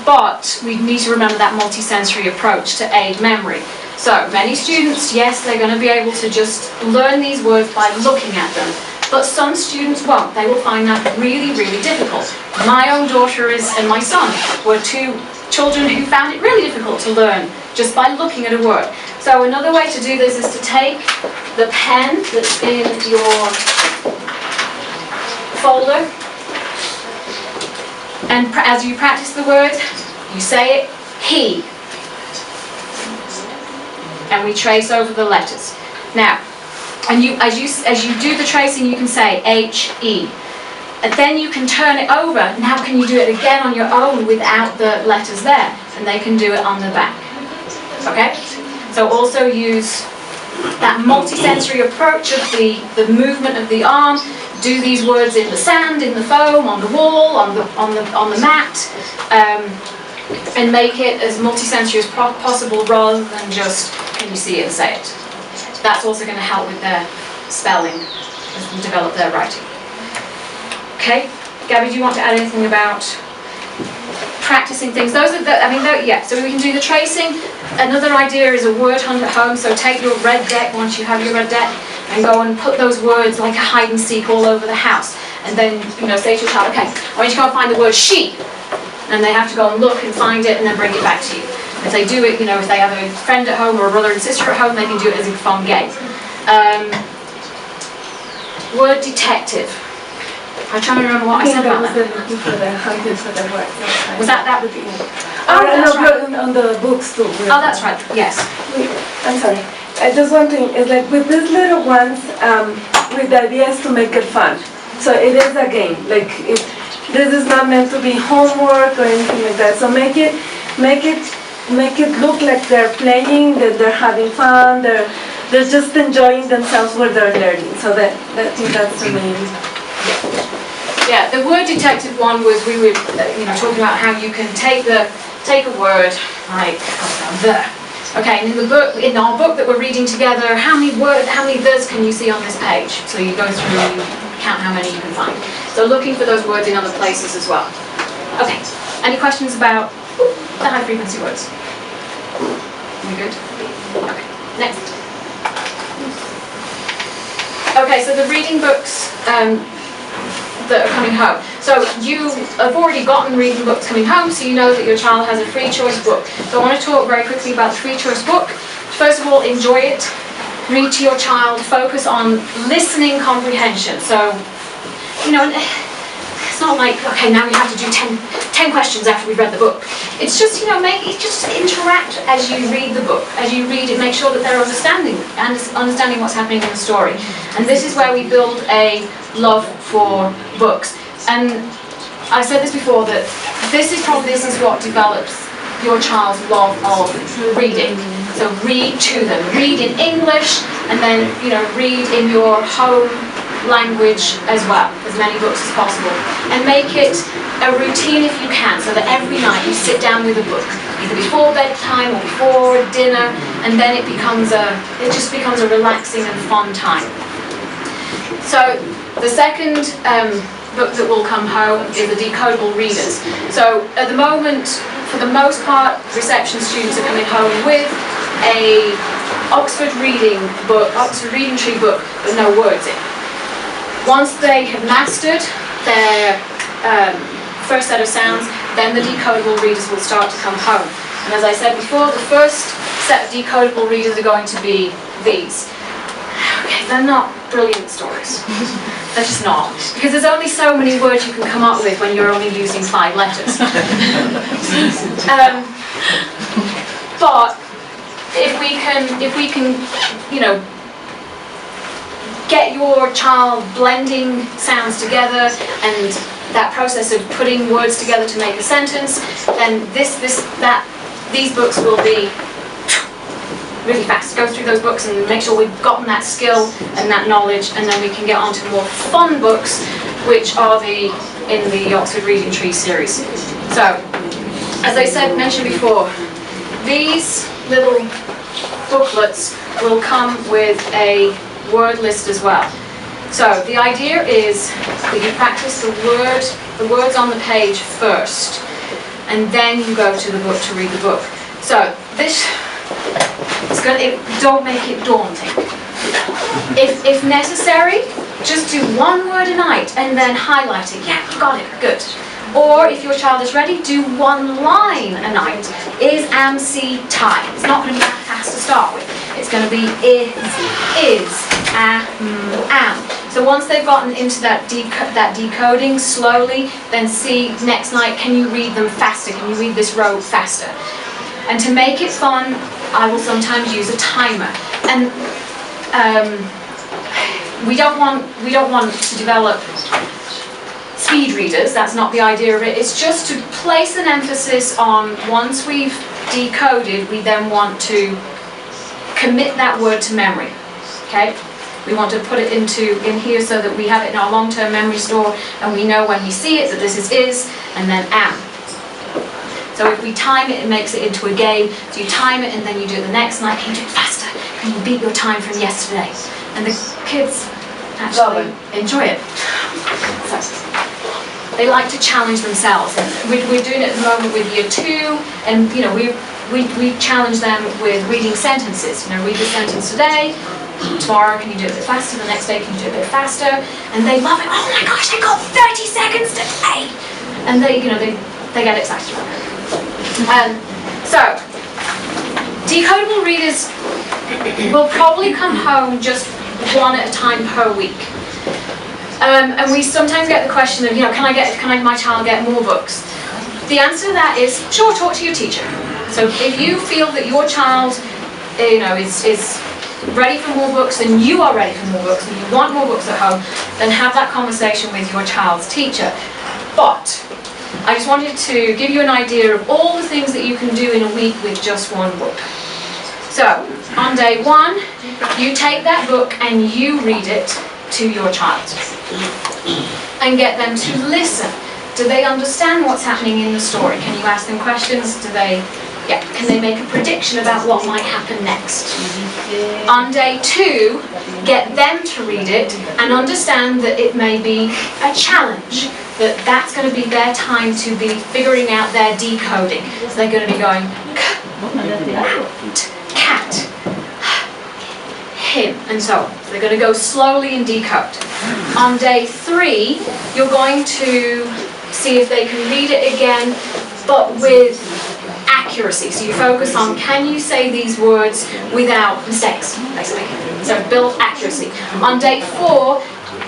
But we need to remember that multisensory approach to aid memory. So many students, yes, they're going to be able to just learn these words by looking at them. But some students won't. They will find that really, really difficult. My own daughter and my son were two children who found it really difficult to learn just by looking at a word. So another way to do this is to take the pen that's in your folder, and as you practice the word, you say it, he. And we trace over the letters. Now, and as you do the tracing, you can say H-E. And then you can turn it over. Now can you do it again on your own without the letters there? And they can do it on the back. Okay? So also use that multisensory approach of the movement of the arm. Do these words in the sand, in the foam, on the wall, on the mat, and make it as multisensory as possible rather than just can you see it and say it. That's also going to help with their spelling as they develop their writing. Okay, Gabby, do you want to add anything about practicing things? Those are yeah, so we can do the tracing. Another idea is a word hunt at home, so take your red deck once you have your red deck and go and put those words like a hide and seek all over the house. And then, say to your child, okay, I want you to go and find the word she. And they have to go and look and find it and then bring it back to you. If they do it, if they have a friend at home or a brother and sister at home, they can do it as a fun game. Word detective. I'm trying to remember what I said about that. Was that would be? Oh, that's right. On the books too. Oh, that's right. Yes. I'm sorry. Just one thing is like with these little ones, with the idea is to make it fun. So it is a game. Like this is not meant to be homework or anything like that. So make it look like they're playing, that they're having fun, they're just enjoying themselves while they're learning. So I think that's the main. Yeah, the word detective one was we were talking about how you can take a word like the. Okay, and in our book that we're reading together, how many the's can you see on this page? So you go through and you count how many you can find. So looking for those words in other places as well. Okay, any questions about the high frequency words? We good? Okay, next. Okay, so the reading books that are coming home. So you have already gotten reading books coming home, so you know that your child has a free choice book. So I want to talk very quickly about the free choice book. First of all, enjoy it. Read to your child. Focus on listening comprehension. So, it's not like, okay, now we have to do 10 questions after we've read the book. It's just, just interact as you read the book. As you read it, make sure that they're understanding what's happening in the story. And this is where we build a love for books. And I said this before, that this is what develops your child's love of reading. So read to them. Read in English, and then, read in your home language as well, as many books as possible. And make it a routine if you can, so that every night you sit down with a book, either before bedtime or before dinner, and then it just becomes a relaxing and fun time. So the second book that will come home is the Decodable Readers. So at the moment, for the most part, reception students are coming home with a Oxford Reading Tree book with no words in. Once they have mastered their first set of sounds, then the Decodable Readers will start to come home. And as I said before, the first set of Decodable Readers are going to be these. Okay, they're not brilliant stories. They're just not. Because there's only so many words you can come up with when you're only using 5 letters. But if we can, get your child blending sounds together, and that process of putting words together to make a sentence, then these books will be really fast. Go through those books and make sure we've gotten that skill and that knowledge, and then we can get on to more fun books, which are in the Oxford Reading Tree series. So, as I mentioned before, these little booklets will come with a word list as well. So the idea is that you practice the words on the page first, and then you go to the book to read the book. So don't make it daunting. If necessary, just do 1 word a night and then highlight it. Yeah, you got it, good. Or if your child is ready, do 1 line a night. Is, am, see, tie. It's not going to be that fast to start with. It's going to be is, am. So once they've gotten into that decoding slowly, then see next night, can you read them faster? Can you read this row faster? And to make it fun, I will sometimes use a timer. And we don't want to develop speed readers. That's not the idea of it. It's just to place an emphasis on, once we've decoded, we then want to commit that word to memory. Okay? We want to put it in here so that we have it in our long-term memory store, and we know when we see it that this is and then am. So if we time it, it makes it into a game. So you time it and then you do it the next night. Can you do it faster? Can you beat your time from yesterday? And the kids actually enjoy it. So they like to challenge themselves. We're doing it at the moment with Year 2, and we challenge them with reading sentences. Read the sentence today. Tomorrow, can you do it a bit faster? The next day, can you do it a bit faster? And they love it. Oh my gosh, I got 30 seconds today! And they get excited. So, decodable readers will probably come home just 1 at a time per week. And we sometimes get the question of, can my child get more books? The answer to that is, sure, talk to your teacher. So if you feel that your child, is ready for more books, and you are ready for more books, and you want more books at home, then have that conversation with your child's teacher. But I just wanted to give you an idea of all the things that you can do in a week with just 1 book. So, on day 1, you take that book and you read it to your child. And get them to listen. Do they understand what's happening in the story? Can you ask them questions? Can they make a prediction about what might happen next? On day 2, get them to read it and understand that it may be a challenge. That's going to be their time to be figuring out their decoding. So they're going to be going, cat, him, and so on. So they're going to go slowly and decode. On day 3, you're going to see if they can read it again, but with accuracy. So you focus on, can you say these words without mistakes, basically. So build accuracy. On day 4,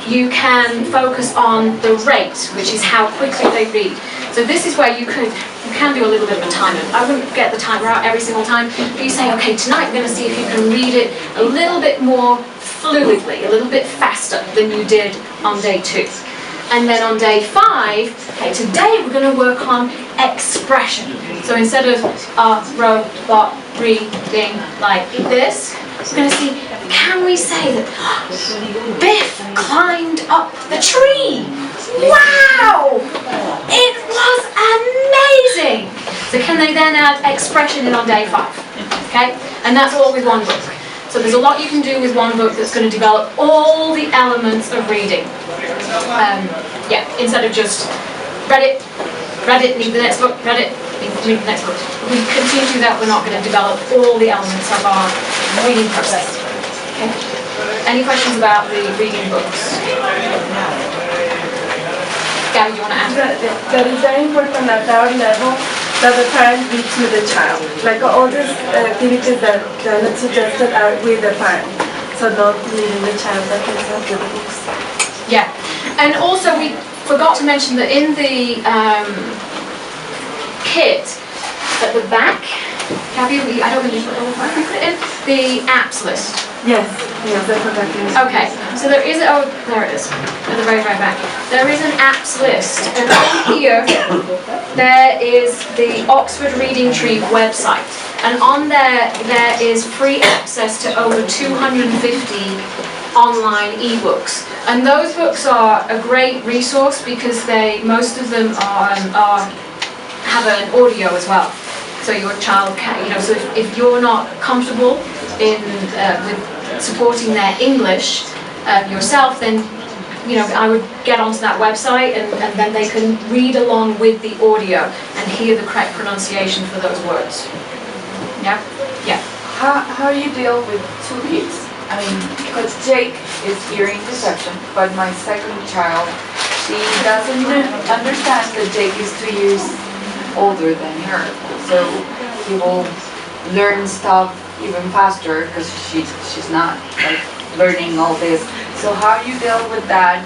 you can focus on the rate, which is how quickly they read. So this is where you can do a little bit of a timer. I wouldn't get the timer out every single time, but you say, okay, tonight we're going to see if you can read it a little bit more fluidly, a little bit faster than you did on day 2. And then on day 5, okay, today we're going to work on expression. So instead of robot reading like this, we're going to see, can we say that Biff climbed up the tree? Wow! It was amazing! So can they then add expression in on day 5? Okay? And that's all with one book. So there's a lot you can do with one book that's going to develop all the elements of reading. Yeah, instead of just read it, need the next book, read it, need the next book. If we continue to do that, we're not going to develop all the elements of our reading process. Okay? Any questions about the reading books? Gabby, do you want to add? That is very important at our level that the parent reads with the child. Like all these activities that are suggested are with the parent. So not leaving the child that can have the books. Yeah, and also we forgot to mention that in the kit at the back, Gabby, I don't really know where we put it in, the apps list. Yes, I forgot to. Okay, so there is, oh, there it is, at the very, very back. There is an apps list, and on here, there is the Oxford Reading Tree website. And on there, there is free access to over 250 online ebooks. And those books are a great resource because most of them have an audio as well. So your child can, so if you're not comfortable with supporting their English yourself, then I would get onto that website and then they can read along with the audio and hear the correct pronunciation for those words. Yeah? Yeah. How do you deal with 2 kids? I mean, because Jake is hearing deception, but my second child, she doesn't understand that Jake is 2 years older than her. So he will learn stuff even faster because she's not like learning all this. So how do you deal with that?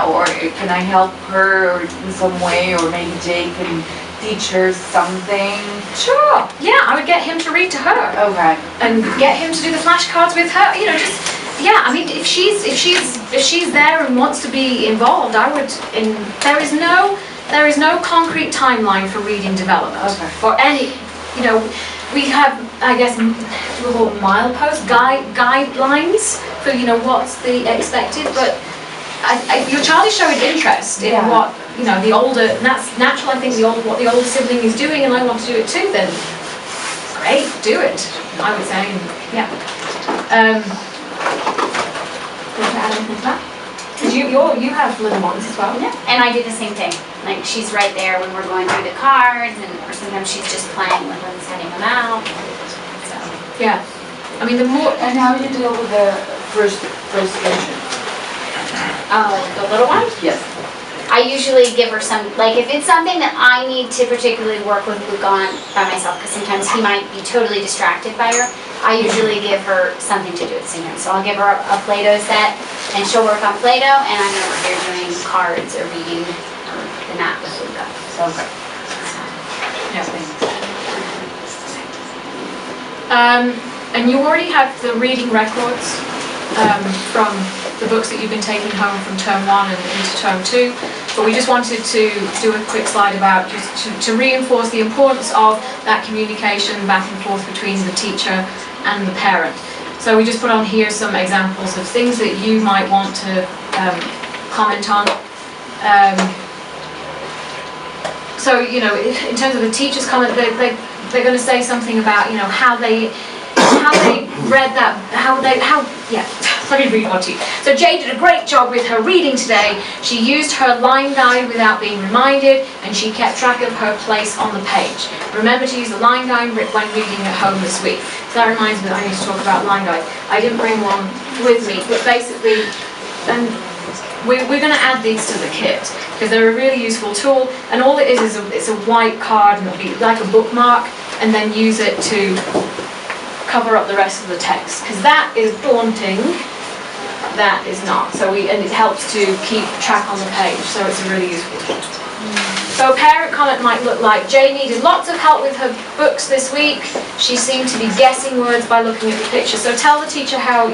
Or can I help her in some way, or maybe Jake can teach her something? Sure. Yeah, I would get him to read to her. Okay. And get him to do the flashcards with her. I mean, if she's there and wants to be involved, I would. There is no concrete timeline for reading development. Okay. For any, we have, I guess, little mileposts, guidelines for what's the expected, but if your child is showing interest in what the older, and that's natural. I think what the older sibling is doing, and I want to do it too. Then great, do it. I would say, yeah. Want to add anything to that? Because you have little ones as well. Yeah, and I do the same thing. Like she's right there when we're going through the cards, or sometimes she's just playing with them, setting them out. So yeah, I mean the more. And how do you deal with the first version? The little one? Yes. I usually give her some, like if it's something that I need to particularly work with Luke on by myself, because sometimes he might be totally distracted by her, I usually give her something to do at the same time. So I'll give her a Play-Doh set, and she'll work on Play-Doh, and I'm over here doing cards or reading the map with Luca. Okay. And you already have the reading records from the books that you've been taking home from term 1 and into term 2, but we just wanted to do a quick slide about just to reinforce the importance of that communication back and forth between the teacher and the parent. So we just put on here some examples of things that you might want to comment on. So in terms of the teacher's comment, they're going to say something about how they read that, let me read one to you. So Jade did a great job with her reading today. She used her line guide without being reminded, and she kept track of her place on the page. Remember to use the line guide when reading at home this week. So that reminds me that I need to talk about line guide. I didn't bring one with me, but basically, and we're going to add these to the kit because they're a really useful tool, and all it is it's a white card, and it'll be like a bookmark, and then use it to cover up the rest of the text, because that is daunting that is not. And it helps to keep track on the page, so it's a really useful tool. So a parent comment might look like, Jay needed lots of help with her books this week. She seemed to be guessing words by looking at the picture. So tell the teacher how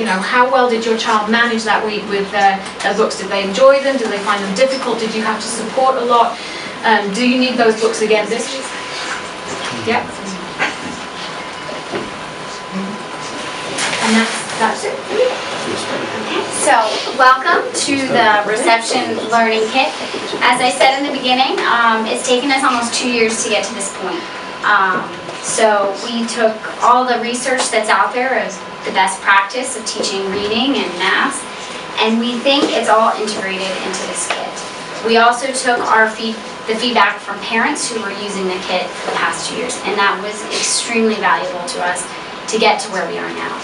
well did your child manage that week with their books? Did they enjoy them? Did they find them difficult? Did you have to support a lot? Do you need those books again this week? Yep. And that's it. So, welcome to the Reception Learning Kit. As I said in the beginning, it's taken us almost 2 years to get to this point. So we took all the research that's out there of the best practice of teaching reading and math, and we think it's all integrated into this kit. We also took the feedback from parents who were using the kit for the past 2 years, and that was extremely valuable to us to get to where we are now.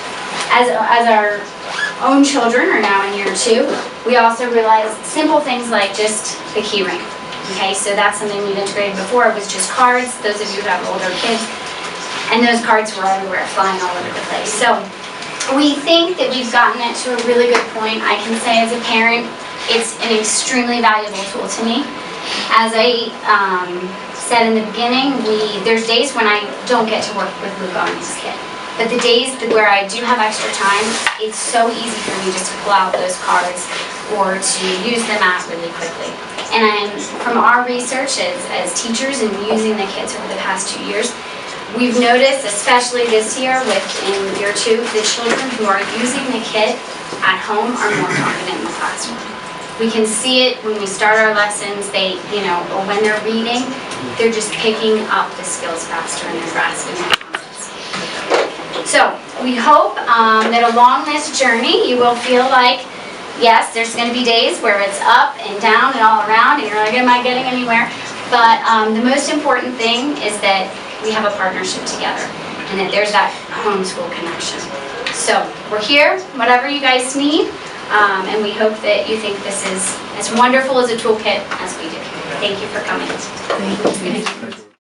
As our own children are now in year 2, we also realized simple things like just the key ring. Okay, so that's something we've integrated before. It was just cards, those of you who have older kids, and those cards were everywhere, flying all over the place. So we think that we've gotten it to a really good point. I can say as a parent, it's an extremely valuable tool to me. As I said in the beginning, there's days when I don't get to work with Luke on this kit. But the days where I do have extra time, it's so easy for me just to pull out those cards or to use the math really quickly. And from our research as teachers and using the kits over the past 2 years, we've noticed, especially this year in year 2, the children who are using the kit at home are more confident in the classroom. We can see it when we start our lessons, or when they're reading, they're just picking up the skills faster and they're grasping the concepts. So we hope that along this journey you will feel like, yes, there's going to be days where it's up and down and all around and you're like, am I getting anywhere? But the most important thing is that we have a partnership together and that there's that homeschool connection. So we're here, whatever you guys need, and we hope that you think this is as wonderful as a toolkit as we do. Thank you for coming. Thank you.